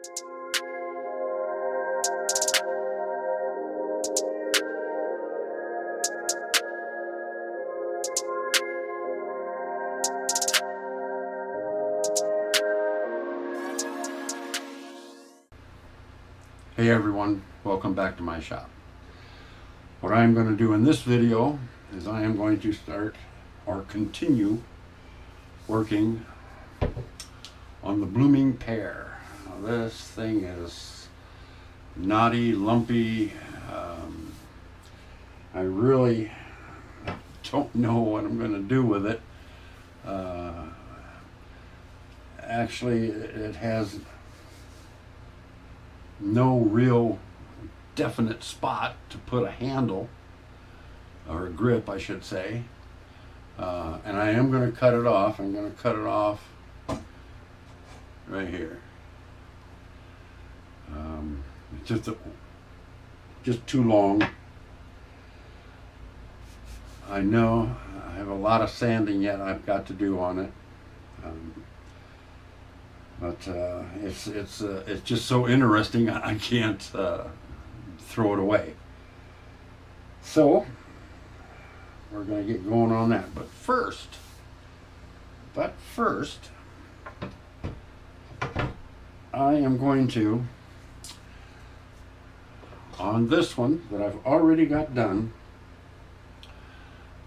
Hey everyone, welcome back to my shop. What I am going to do in this video is I am going to start or continue working on the blooming pear. Now, this thing is knotty, lumpy. I really don't know what I'm going to do with it. Actually, it has no real definite spot to put a handle, or a grip I should say, and I am going to cut it off. I'm going to cut it off right here. It's just too long. I know I have a lot of sanding yet I've got to do on it. But it's just so interesting I can't throw it away. So we're going to get going on that. But first, I am going to, on this one that I've already got done,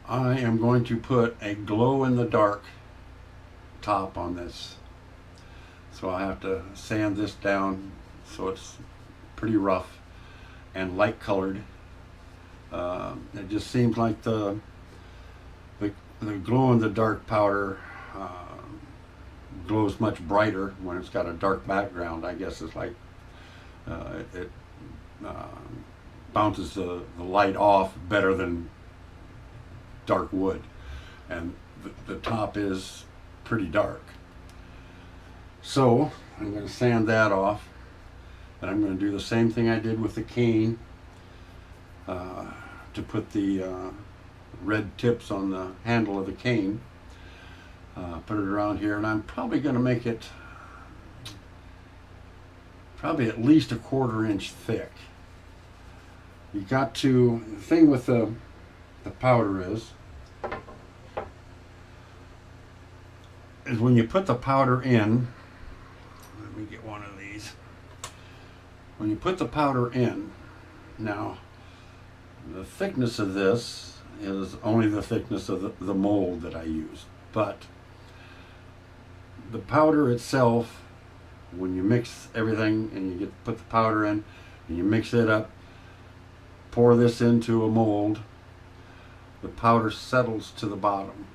I am going to put a glow-in-the-dark top on this. So I have to sand this down so it's pretty rough and light colored. It just seems like the glow-in-the-dark powder glows much brighter when it's got a dark background. I guess it's like it bounces the light off better than dark wood, and the top is pretty dark. So I'm going to sand that off, and I'm going to do the same thing I did with the cane to put the red tips on the handle of the cane. Put it around here, and I'm probably going to make it probably at least a 1/4 inch thick. You got to, the thing with the powder is when you put the powder in, let me get one of these. When you put the powder in, now the thickness of this is only the thickness of the mold that I use, but the powder itself, when you mix everything and you put the powder in and you mix it up, pour this into a mold, the powder settles to the bottom.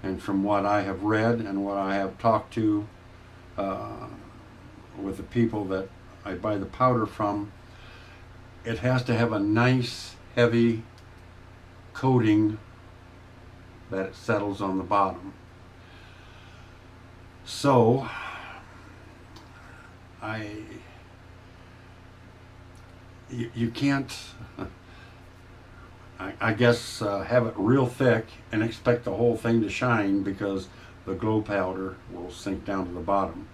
And from what I have read and what I have talked to with the people that I buy the powder from, it has to have a nice heavy coating that it settles on the bottom. So you can't, I guess, have it real thick and expect the whole thing to shine, because the glow powder will sink down to the bottom.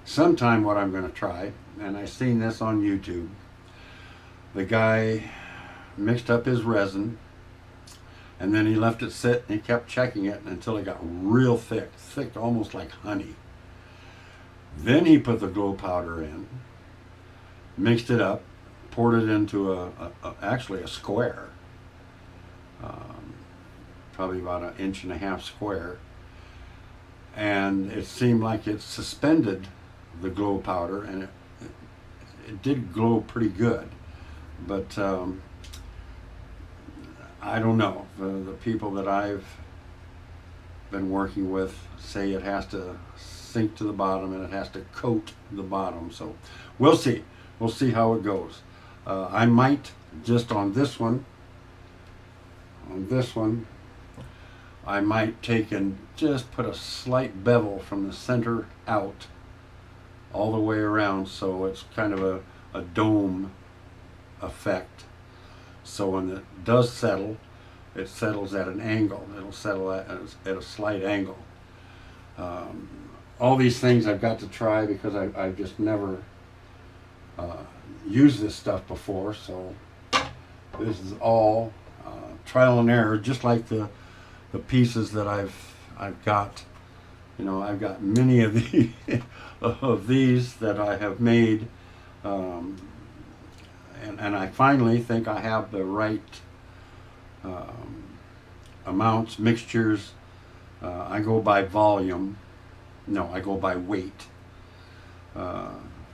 Sometime what I'm going to try, and I seen this on YouTube, the guy mixed up his resin and then he left it sit and he kept checking it until it got real thick almost like honey. Then he put the glow powder in, mixed it up, poured it into actually a square, probably about 1.5 inch square, and it seemed like it suspended the glow powder, and it did glow pretty good. But I don't know, the people that I've been working with say it has to sink to the bottom and it has to coat the bottom. So we'll see how it goes. I might just on this one, I might take and just put a slight bevel from the center out all the way around, so it's kind of a dome effect. So when it does settle, it settles at an angle. It'll settle at a slight angle. all these things I've got to try because I've just never used this stuff before. So this is all trial and error, just like the pieces that I've got. You know, I've got many of the of these that I have made, and I finally think I have the right amounts, mixtures. I go by volume. No, I go by weight.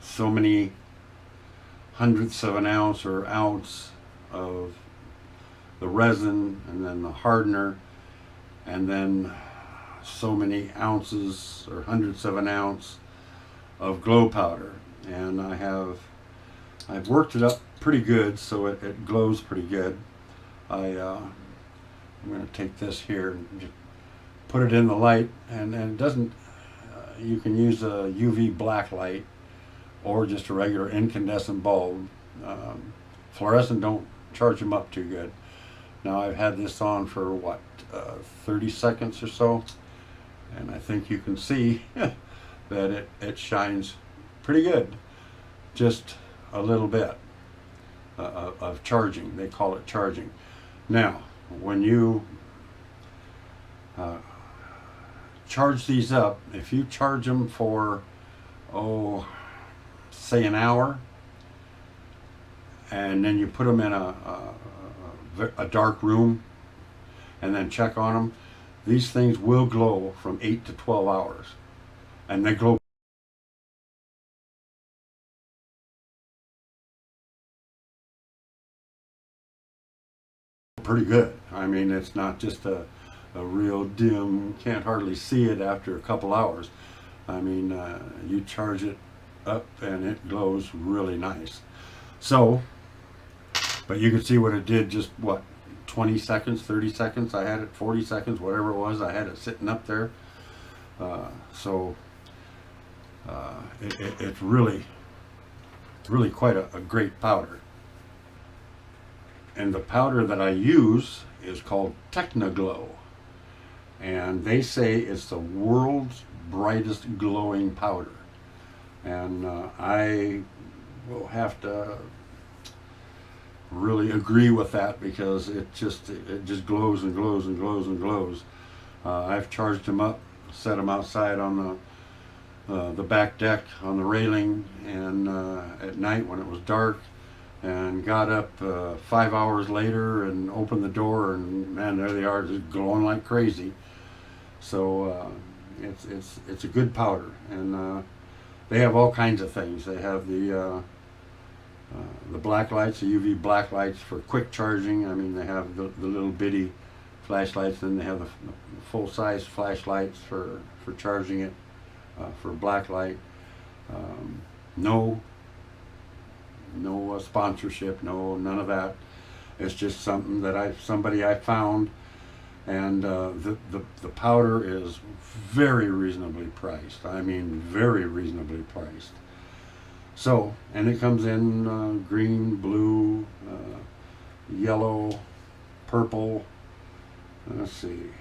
So many hundredths of an ounce or ounce of the resin, and then the hardener, and then so many ounces or hundredths of an ounce of glow powder. And I've worked it up pretty good, so it glows pretty good. I'm going to take this here and just put it in the light, and it doesn't, you can use a UV black light or just a regular incandescent bulb. Fluorescent don't charge them up too good. Now I've had this on for what, 30 seconds or so, and I think you can see that it shines pretty good. Just a little bit of charging. They call it charging. Now, when you charge these up, if you charge them for, say an hour, and then you put them in a dark room and then check on them, these things will glow from 8 to 12 hours, and they glow pretty good. I mean, it's not just a real dim, can't hardly see it after a couple hours. I mean, you charge it up and it glows really nice. So, but you can see what it did, just what, 20 seconds, 30 seconds, I had it 40 seconds, whatever it was, I had it sitting up there. It's really quite a great powder. And the powder that I use is called Technoglow, and they say it's the world's brightest glowing powder. And I will have to really agree with that, because it just glows and glows and glows and glows. I've charged them up, set them outside on the back deck on the railing, and at night when it was dark, and got up 5 hours later and opened the door, and man, there they are, just glowing like crazy. So it's a good powder, and they have all kinds of things. They have the black lights, the UV black lights for quick charging. I mean, they have the little bitty flashlights, then they have the full-size flashlights for charging it, for black light. No sponsorship, none of that. It's just something that somebody I found, and the powder is very reasonably priced. I mean, very reasonably priced. So, and it comes in green, blue, yellow, purple. Let's see.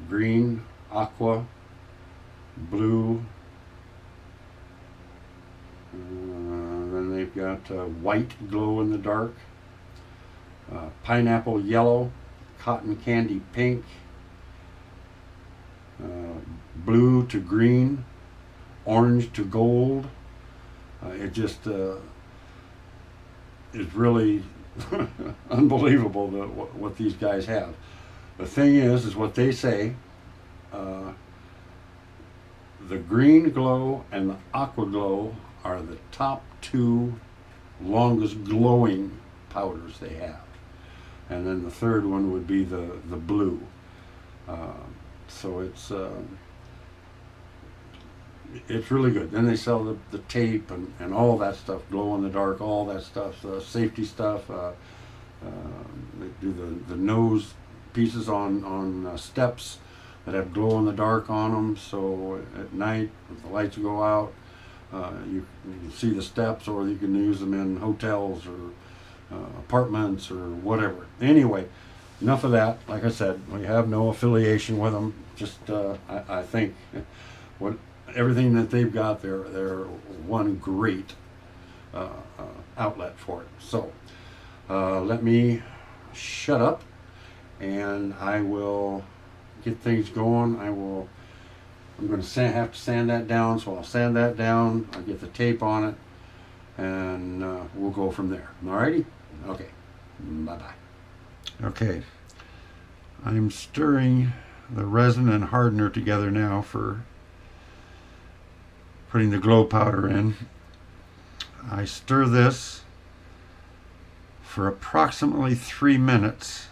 Green, aqua, blue. Then they've got white, glow in the dark, pineapple yellow, cotton candy pink, blue to green, orange to gold. It just is really unbelievable what these guys have. The thing is what they say, the green glow and the aqua glow are the top two longest glowing powders they have, and then the third one would be the blue. So it's really good. Then they sell the tape and all that stuff, glow in the dark, all that stuff, safety stuff. They do the nose pieces on steps that have glow in the dark on them, so at night if the lights go out, you can see the steps, or you can use them in hotels or apartments or whatever. Anyway, enough of that. Like I said, we have no affiliation with them. Just I think what everything that they've got, they're one great outlet for it. So let me shut up, and I will get things going. I'm going to have to sand that down, so I'll sand that down. I'll get the tape on it, and we'll go from there. Alrighty? Okay. Bye-bye. Okay. I'm stirring the resin and hardener together now for putting the glow powder in. I stir this for approximately 3 minutes.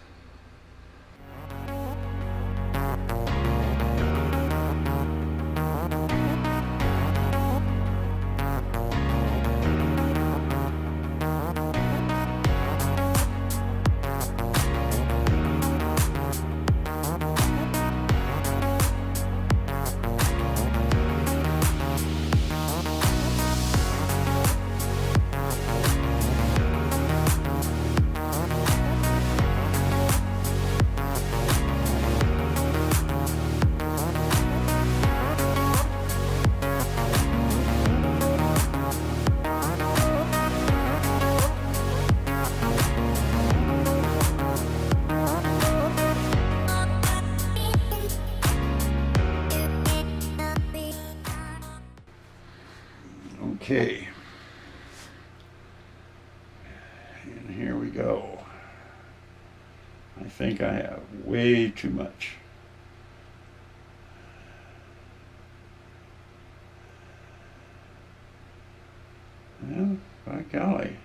Okay, and here we go. I think I have way too much. Well, by golly.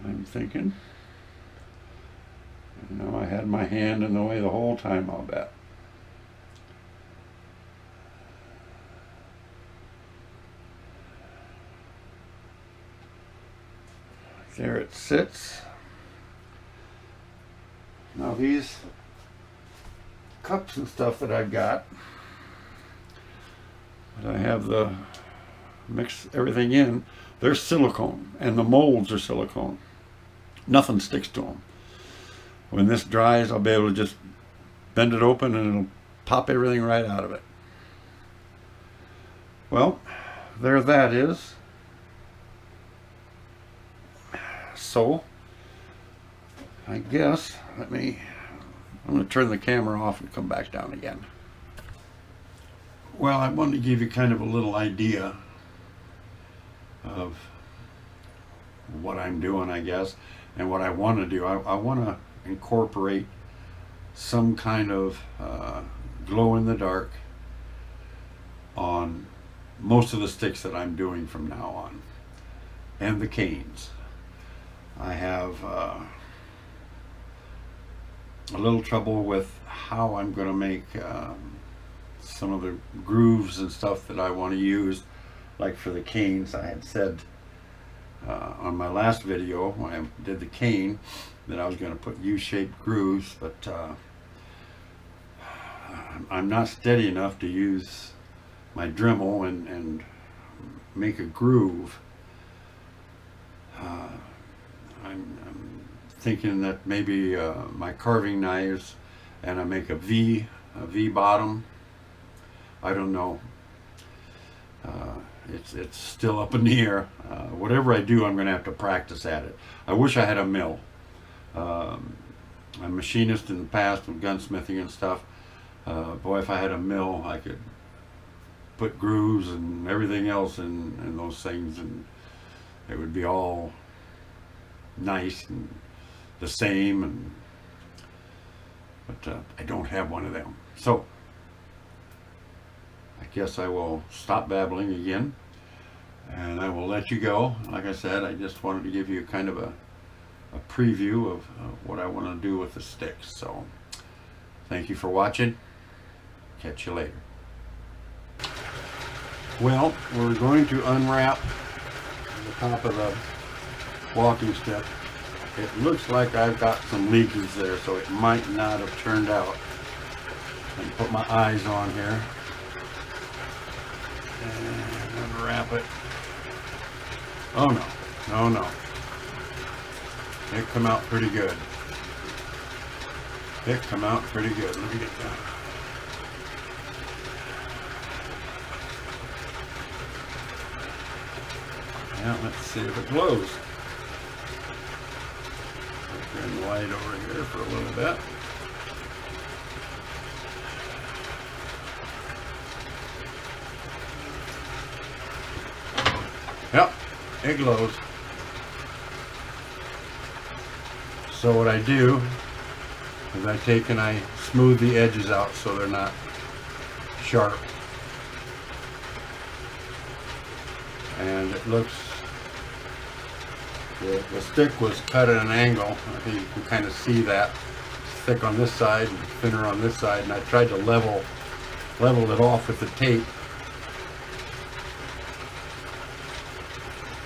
I'm thinking. You know, I had my hand in the way the whole time, I'll bet. There it sits. Now these cups and stuff that I've got, that I have the mix everything in, they're silicone, and the molds are silicone. Nothing sticks to them. When this dries, I'll be able to just bend it open and it'll pop everything right out of it. Well, there that is. So, I guess, I'm going to turn the camera off and come back down again. Well, I wanted to give you kind of a little idea of what I'm doing, I guess, and what I want to do. I want to incorporate some kind of glow in the dark on most of the sticks that I'm doing from now on, and the canes. I have a little trouble with how I'm going to make some of the grooves and stuff that I want to use. Like for the canes, I had said on my last video when I did the cane that I was going to put U-shaped grooves, but I'm not steady enough to use my Dremel and make a groove. I'm thinking that maybe my carving knives, and I make a V bottom. I don't know. It's still up in the air. Whatever I do, I'm going to have to practice at it. I wish I had a mill. I'm a machinist in the past with gunsmithing and stuff. Boy, if I had a mill, I could put grooves and everything else in those things, and it would be all nice and the same. But I don't have one of them. So I guess I will stop babbling again, and I will let you go. Like I said, I just wanted to give you kind of a preview of what I want to do with the sticks. So thank you for watching. Catch you later. Well, we're going to unwrap the top of the walking stick. It looks like I've got some leakage there, so it might not have turned out. And put my eyes on here and unwrap it. Oh no, no, no. It come out pretty good. It come out pretty good. Let me get that. Yeah, let's see if it glows. Turn the light over here for a little bit. Yep, it glows. So what I do is I take and I smooth the edges out so they're not sharp. And it looks, the stick was cut at an angle. I think you can kind of see that. It's thick on this side and thinner on this side, and I tried to level it off with the tape.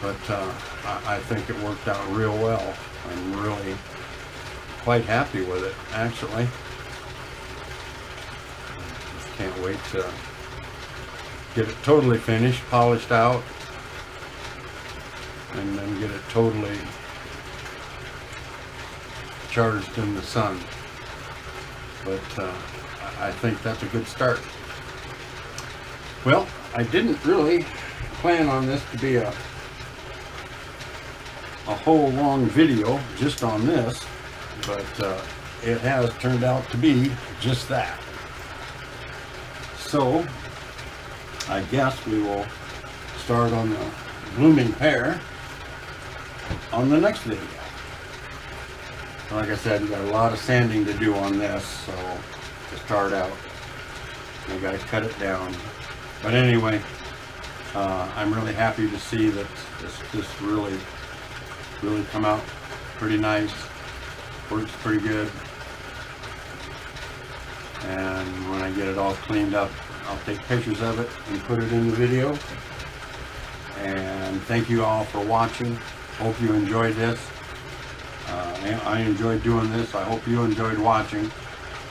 But I think it worked out real well. I'm really quite happy with it, actually. Just can't wait to get it totally finished, polished out, and then get it totally charged in the sun. But I think that's a good start. Well, I didn't really plan on this to be a whole long video just on this, but it has turned out to be just that. So I guess we will start on the blooming pear on the next video. Like I said, we've got a lot of sanding to do on this, so to start out, I gotta cut it down. But anyway, I'm really happy to see that this really come out pretty nice. Works pretty good. And when I get it all cleaned up, I'll take pictures of it and put it in the video. And thank you all for watching. Hope you enjoyed this. I enjoyed doing this. I hope you enjoyed watching.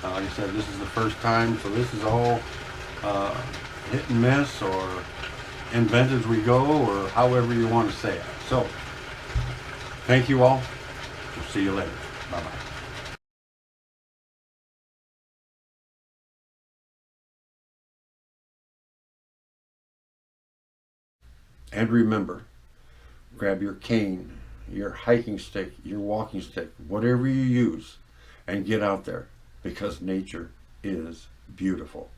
Like I said, this is the first time, so this is all hit and miss, or invent as we go, or however you want to say it. So, thank you all. We'll see you later. Bye-bye. And remember, grab your cane, your hiking stick, your walking stick, whatever you use, and get out there, because nature is beautiful.